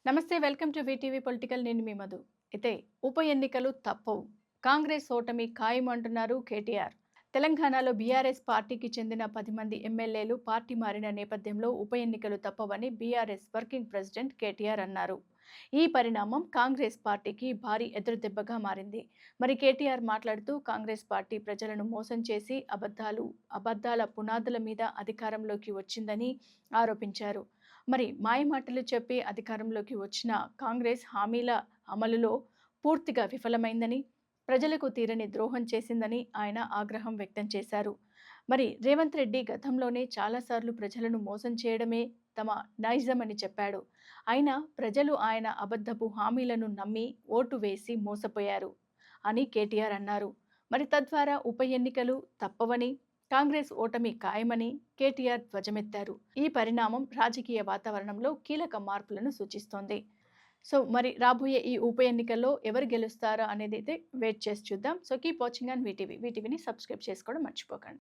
నమస్తే, welcome to VTV political. నేను మీ మధు. అయితే ఉప ఎన్నికలు తప్పవు, కాంగ్రెస్ ఓటమి ఖాయం అంటున్నారు కేటీఆర్. తెలంగాణలో బీఆర్ఎస్ పార్టీకి చెందిన 10 మంది ఎమ్మెల్యేలు పార్టీ మారిన నేపథ్యంలో ఉప ఎన్నికలు తప్పవని బీఆర్ఎస్ వర్కింగ్ ప్రెసిడెంట్ కేటీఆర్ అన్నారు. ఈ పరిణామం కాంగ్రెస్ పార్టీకి భారీ ఎదురుదెబ్బగా మారింది. మరి కేటీఆర్ మాట్లాడుతూ కాంగ్రెస్ పార్టీ ప్రజలను మోసం చేసి అబద్ధాల పునాదుల మీద అధికారంలోకి వచ్చిందని ఆరోపించారు. మరి మాయమాటలు చెప్పి అధికారంలోకి వచ్చిన కాంగ్రెస్ హామీల అమలులో పూర్తిగా విఫలమైందని, ప్రజలకు తీరని ద్రోహం చేసిందని ఆయన ఆగ్రహం వ్యక్తం చేశారు. మరి రేవంత్ రెడ్డి గతంలోనే చాలాసార్లు ప్రజలను మోసం చేయడమే తమ నైజమని చెప్పాడు. అయినా ప్రజలు ఆయన అబద్ధపు హామీలను నమ్మి ఓటు వేసి మోసపోయారు అని కేటీఆర్ అన్నారు. మరి తద్వారా ఉప ఎన్నికలు తప్పవని, కాంగ్రెస్ ఓటమి ఖాయమని కేటీఆర్ ధ్వజమెత్తారు. ఈ పరిణామం రాజకీయ వాతావరణంలో కీలక మార్పులను సూచిస్తోంది. సో మరి రాబోయే ఈ ఉప ఎన్నికల్లో ఎవరు గెలుస్తారా అనేది అయితే వెయిట్ చేసి చూద్దాం. So keep watching on VTV. వీటీవీని సబ్స్క్రైబ్ చేసుకోవడం మర్చిపోకండి.